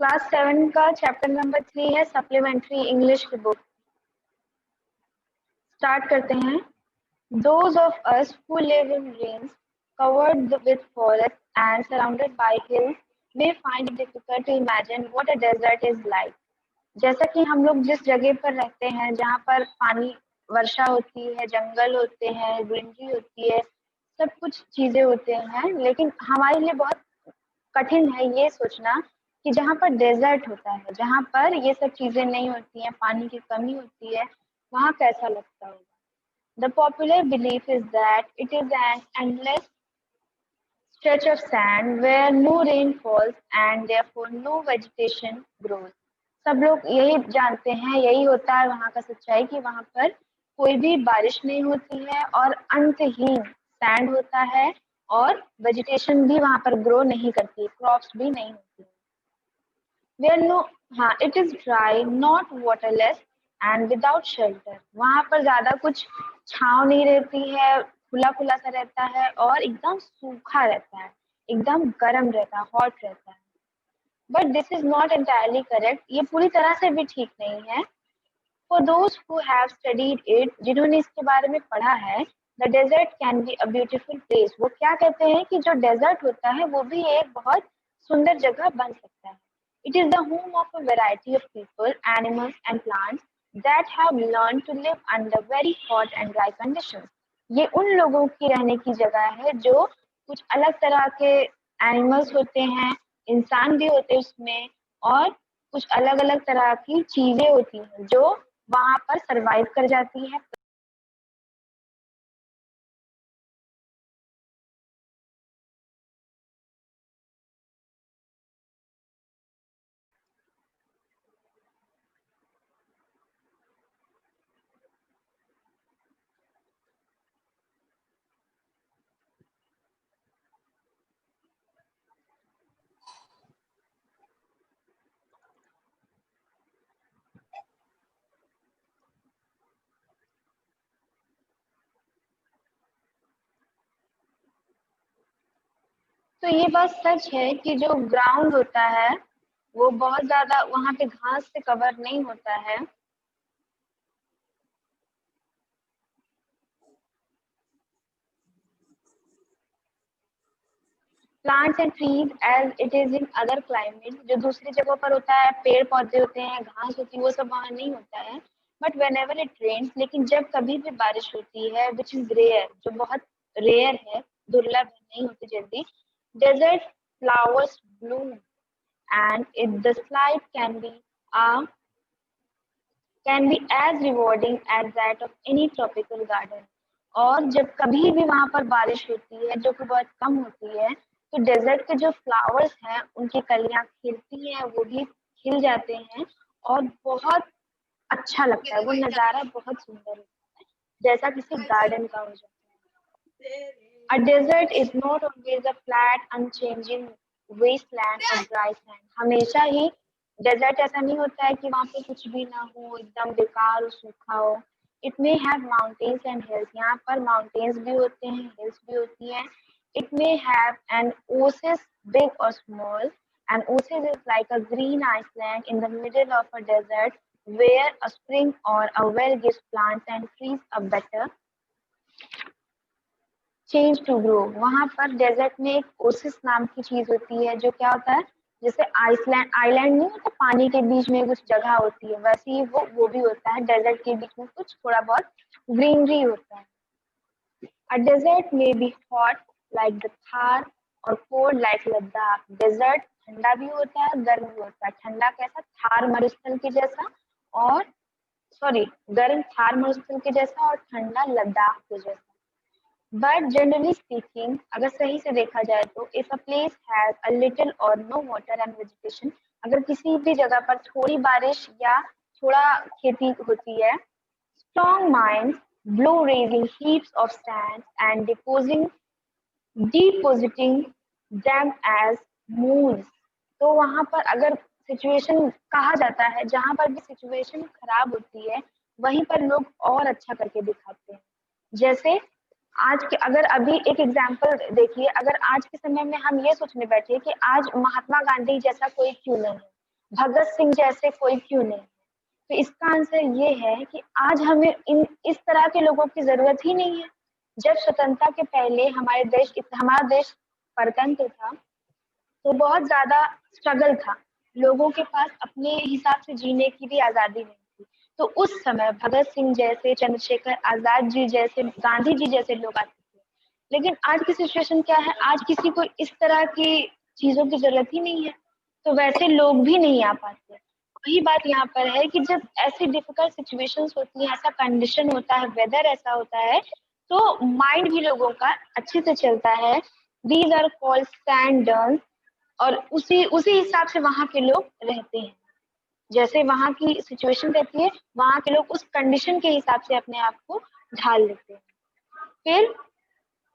Class 7 का chapter number 3 है supplementary English की बुक। स्टार्ट करते हैं। Those of us who live in ranges covered with forests and surrounded by hills may find it difficult to imagine what a desert is like. जैसा कि हम लोग जिस जगह पर रहते हैं जहाँ पर पानी वर्षा होती है, जंगल होते हैं, ग्रीनरी होती है, सब कुछ चीजें होते हैं, लेकिन हमारे लिए बहुत कठिन है ये सोचना कि जहाँ पर डेजर्ट होता है, जहाँ पर ये सब चीजें नहीं होती हैं, पानी की कमी होती है, वहाँ कैसा लगता होगा। The popular belief is that it is an endless stretch of sand where no rain falls and therefore no vegetation grows. सब लोग यही जानते हैं, यही होता है वहाँ का सच्चाई कि वहाँ पर कोई भी बारिश नहीं होती है और अंतहीन सैंड होता है और वेजिटेशन भी वहाँ पर ग्रो नहीं करती, क्रॉप्स भी नहीं होती। Where no, हाँ, it is dry, not waterless and without shelter. वहाँ पर ज्यादा कुछ छांव नहीं रहती है, खुला खुला सा रहता है और एकदम सूखा रहता है, एकदम गर्म रहता है, हॉट रहता है। But this is not entirely correct. ये पूरी तरह से भी ठीक नहीं है। For those who have studied it, जिन्होंने इसके बारे में पढ़ा है, the desert can be a beautiful place. वो क्या कहते हैं कि जो डेजर्ट होता है वो भी एक बहुत सुंदर जगह बन सकता है। It is the home of a variety of people, animals and plants that have learned to live under very hot and dry conditions. ये उन लोगों की रहने की जगह है जो कुछ अलग तरह के एनिमल्स होते हैं, इंसान भी होते हैं उसमें, और कुछ अलग अलग तरह की चीजें होती हैं जो वहां पर सरवाइव कर जाती है। तो ये बात सच है कि जो ग्राउंड होता है वो बहुत ज्यादा वहां पे घास से कवर नहीं होता है। Plants and trees as it is in other climate, जो दूसरी जगहों पर होता है, पेड़ पौधे होते हैं, घास होती है, वो सब वहाँ नहीं होता है। But whenever it rains, लेकिन जब कभी भी बारिश होती है, विच इज रेयर, जो बहुत रेयर है, दुर्लभ है, नहीं होती जल्दी, desert flowers bloom and it the slide uh, can be as rewarding as that of any tropical garden. और जब कभी भी वहां पर बारिश होती है जो कि बहुत कम होती है, तो डेजर्ट के जो फ्लावर्स हैं उनकी कलियां खिलती हैं, वो भी खिल जाते हैं और बहुत अच्छा लगता है, वो नज़ारा बहुत सुंदर होता है, जैसा किसी गार्डन का हो जाता है। A desert is not always a flat, unchanging wasteland of dry sand. हमेशा ही डेजर्ट ऐसा नहीं होता है कि वहाँ पे कुछ भी ना हो, एकदम बेकार और सूखा हो। It may have mountains and hills. यहाँ पर mountains भी होते हैं, hills भी होती हैं। It may have an oasis, big or small. An oasis is like a green island in the middle of a desert where a spring or a well gives plants and trees a better change to grow. वहां पर desert में एक Oasis नाम की चीज होती है, जो क्या होता है, जैसे आइसलैंड आइलैंड नहीं होता, पानी के बीच में कुछ जगह होती है, वैसे ही वो भी होता है, डेजर्ट के बीच में कुछ थोड़ा बहुत ग्रीनरी होता है। अ डेजर्ट में be hot like the Thar और कोल्ड लाइक लद्दाख। डेजर्ट ठंडा भी होता है, गर्म भी होता है। ठंडा कैसा, थार मरुस्थल के जैसा, और सॉरी, गर्म थार मरुस्थल के जैसा और ठंडा लद्दाख के जैसा। But generally speaking, अगर सही से देखा जाए तो if a place has a little or no water and vegetation, अगर किसी भी जगह पर थोड़ी बारिश या थोड़ा खेती होती है, strong winds blow raising heaps of sand and depositing them as moons. तो वहां पर अगर सिचुएशन कहा जाता है, जहां पर भी सिचुएशन खराब होती है वहीं पर लोग और अच्छा करके दिखाते हैं। जैसे आज के, अगर अभी एक एग्जाम्पल देखिए, अगर आज के समय में हम ये सोचने बैठे कि आज महात्मा गांधी जैसा कोई क्यों नहीं है, भगत सिंह जैसे कोई क्यों नहीं? तो इसका आंसर ये है कि आज हमें इन इस तरह के लोगों की जरूरत ही नहीं है। जब स्वतंत्रता के पहले हमारा देश परतंत्र था, तो बहुत ज्यादा स्ट्रगल था। लोगों के पास अपने हिसाब से जीने की भी आजादी नहीं थी। तो उस समय भगत सिंह जैसे, चंद्रशेखर आजाद जी जैसे, गांधी जी जैसे लोग आते थे। लेकिन आज की सिचुएशन क्या है? आज किसी को इस तरह की चीजों की जरूरत ही नहीं है, तो वैसे लोग भी नहीं आ पाते। वही बात यहाँ पर है कि जब ऐसी डिफिकल्ट सिचुएशंस होती हैं, ऐसा कंडीशन होता है, वेदर ऐसा होता है, तो माइंड भी लोगों का अच्छे से चलता है। दीज आर कॉल्ड सैंड, और उसी उसी हिसाब से वहां के लोग रहते हैं। जैसे वहां की सिचुएशन रहती है, वहां के लोग उस कंडीशन के हिसाब से अपने आप को ढाल लेते हैं। फिर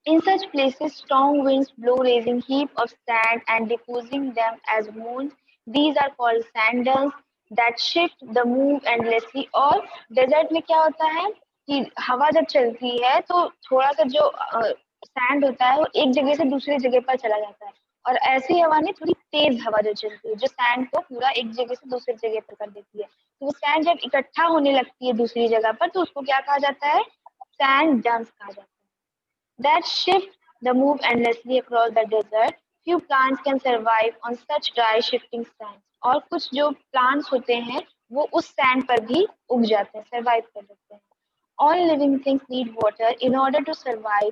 in such places, strong winds blow, raising heap of sand and depositing them as moons. These are called sand dunes that shift the move endlessly. और डेजर्ट में क्या होता है कि हवा जब चलती है तो थोड़ा सा जो सैंड होता है वो एक जगह से दूसरी जगह पर चला जाता है। और ऐसी हवा नहीं, थोड़ी तेज हवा जो चलती है, जो सैंड को पूरा एक जगह से दूसरी जगह पर कर देती है। तो वो सैंड जब इकट्ठा होने लगती है दूसरी जगह पर, तो उसको क्या कहा जाता है? सैंड डंस कहा जाता है। That shift the move endlessly across the desert. Few plants can survive on such dry shifting sands. और कुछ जो plants होते हैं वो उस sand पर भी उग जाते हैं, survive कर लेते हैं। All living things need water in order to survive.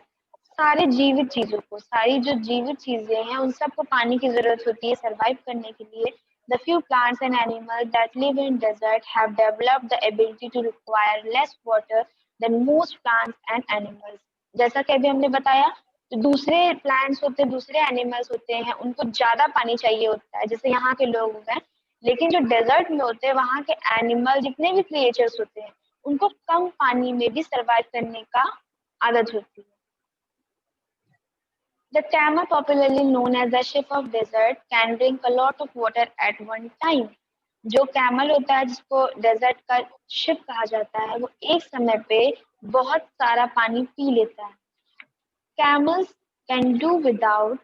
सारे जीवित चीजों को, सारी जो जीवित चीजें हैं उन सबको पानी की जरूरत होती है सर्वाइव करने के लिए। The few plants and animals that live in desert have developed the ability to require less water than most plants and animals. जैसा कि अभी हमने बताया, तो दूसरे प्लांट्स होते हैं, दूसरे एनिमल्स होते हैं, उनको ज्यादा पानी चाहिए होता है, जैसे यहाँ के लोग हैं। लेकिन जो डेजर्ट में होते हैं, वहाँ के एनिमल, जितने भी क्रिएचर्स होते हैं, उनको कम पानी में भी सर्वाइव करने का आदत होती है। The camel, popularly known as the ship of desert, can drink a lot of water at one time. जो कैमल होता है, जिसको डेजर्ट का शिप कहा जाता है, वो एक समय पे बहुत सारा पानी पी लेता है। Camels can do without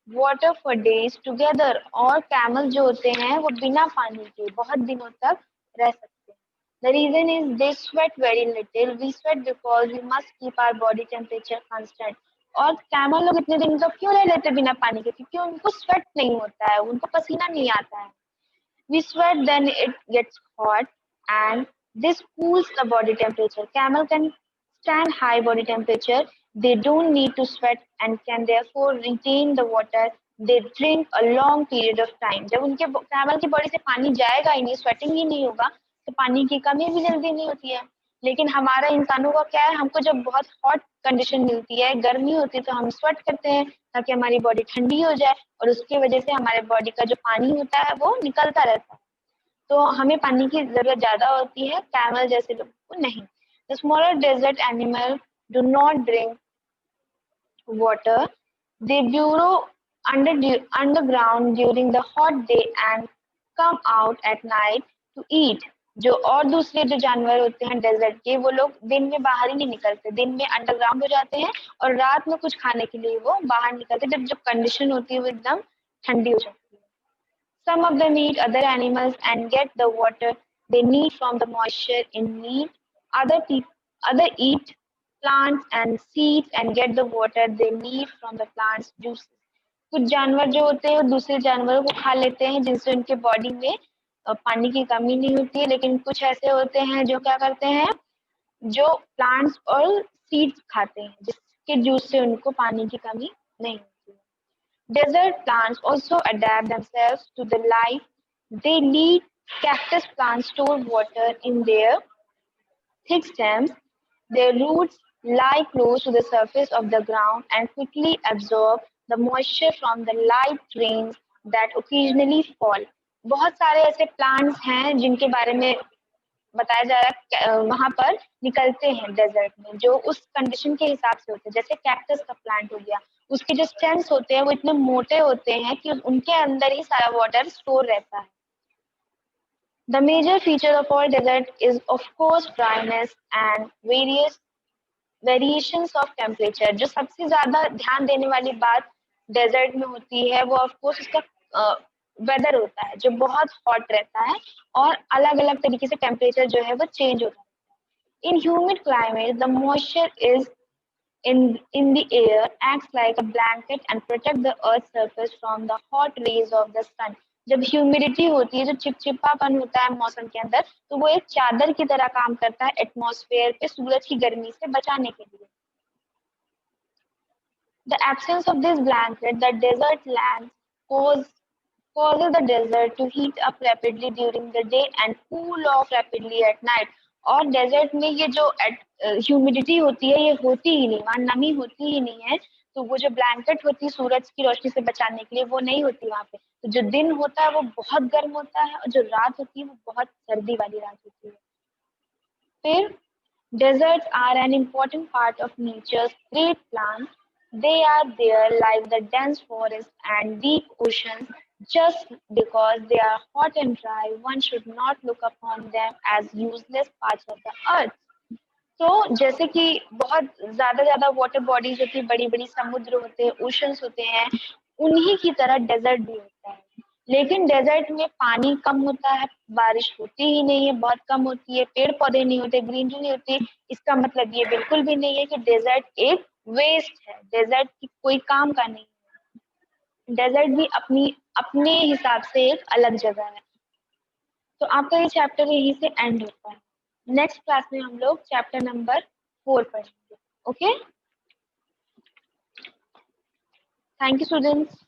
water for days together. और कैमल जो होते हैं वो बिना पानी के बहुत दिनों तक रह सकते हैं। The reason is they sweat very little. We sweat because we must keep our body temperature constant. और कैमल लोग इतने दिन तक क्यों रह लेते बिना पानी के? क्योंकि उनको स्वेट नहीं होता है, उनको पसीना नहीं आता है। We sweat, then it gets hot, and this cools the body temperature. Camel can stand high body temperature. They don't need to sweat and can therefore retain the water they drink a long period of time. जब उनके camel की body से पानी जाएगा ही नहीं, sweating ही नहीं होगा, तो पानी की कमी भी जल्दी नहीं होती है। लेकिन हमारा इंसानों का क्या है, हमको जब बहुत हॉट कंडीशन मिलती है, गर्मी होती है, तो हम स्वेट करते हैं ताकि हमारी बॉडी ठंडी हो जाए, और उसकी वजह से हमारे बॉडी का जो पानी होता है वो निकलता रहता है। तो हमें पानी की जरूरत ज्यादा होती है, कैमल जैसे लोगों को नहीं। The smaller desert animal do not drink water. They burrow underground during the hot day and come out at night to eat. जो और दूसरे जो जानवर होते हैं डेजर्ट के, वो लोग दिन में बाहर ही नहीं निकलते, दिन में अंडरग्राउंड हो जाते हैं और रात में कुछ खाने के लिए वो बाहर निकलते हैं, जब जो कंडीशन होती है वो एकदम ठंडी हो जाती है। Some of them eat other animals and get the water they need from the moisture in meat. Other eat plants and seeds and get the water they need from the plants' juices. कुछ जानवर जो होते हैं वो दूसरे जानवरों को खा लेते हैं, जिनसे उनके बॉडी में पानी की कमी नहीं होती है। लेकिन कुछ ऐसे होते हैं जो क्या करते हैं, जो प्लांट्स और सीड्स खाते हैं, जिसके जूस से उनको पानी की कमी नहीं होती है। Desert plants also adapt themselves to the light they lead. Cactus plants store water in their thick stems. Their roots lie close to the surface of the ground and quickly absorb the moisture from the light rains that occasionally fall. बहुत सारे ऐसे plants हैं जिनके बारे में बताया जा रहा है, वहां पर निकलते हैं डेजर्ट में, जो उस कंडीशन के हिसाब से होते हैं। जैसे कैक्टस का प्लांट हो गया, उसके जो स्टेम्स होते हैं वो इतने मोटे होते हैं कि उनके अंदर ही सारा वाटर स्टोर रहता है। The major feature of all desert is of course dryness and variations of temperature. जो सबसे ज्यादा ध्यान देने वाली बात डेजर्ट में होती है वो ऑफ कोर्स उसका वेदर होता है जो बहुत हॉट रहता है और अलग अलग तरीके से टेम्परेचर जो है वो चेंज होता है। इन humid climate the moisture is in the air acts like a blanket and protect the earth's surface from the hot rays of the sun। जब ह्यूमिडिटी होती है, जो चिपचिपापन होता है मौसम के अंदर, तो वो एक चादर की तरह काम करता है एटमॉस्फेयर पे सूरज की गर्मी से बचाने के लिए। The absence of this blanket, the desert lands causes the desert to heat up rapidly during the day and cool off rapidly at night। और डेजर्ट में ये जो ह्यूमिडिटी होती है ये होती ही नहीं, वहाँ नमी होती ही नहीं है, तो वो जो ब्लैंकेट होती है सूरज की रोशनी से बचाने के लिए वो नहीं होती वहाँ पे। तो जो दिन होता है वो बहुत गर्म होता है और जो रात होती है वो बहुत सर्दी वाली रात होती है। फिर deserts are an important part of nature's great plan। They are there like the dense forests and deep oceans। Just because they are hot and dry, one should not look upon them as useless parts of the earth। तो जैसे कि बहुत ज्यादा water bodies होती है, बड़ी बड़ी समुद्र होते हैं, ओशंस होते हैं, उन्हीं की तरह डेजर्ट भी होता है। लेकिन डेजर्ट में पानी कम होता है, बारिश होती ही नहीं है, बहुत कम होती है, पेड़ पौधे नहीं होते, ग्रीनरी नहीं होती। इसका मतलब ये बिल्कुल भी नहीं है कि डेजर्ट एक वेस्ट है, डेजर्ट की कोई काम का नहीं है। डेजर्ट भी अपनी अपने हिसाब से एक अलग जगह है। तो आपका ये चैप्टर यहीं से एंड होता है। नेक्स्ट क्लास में हम लोग चैप्टर नंबर 4 पढ़ेंगे। Okay, thank you students.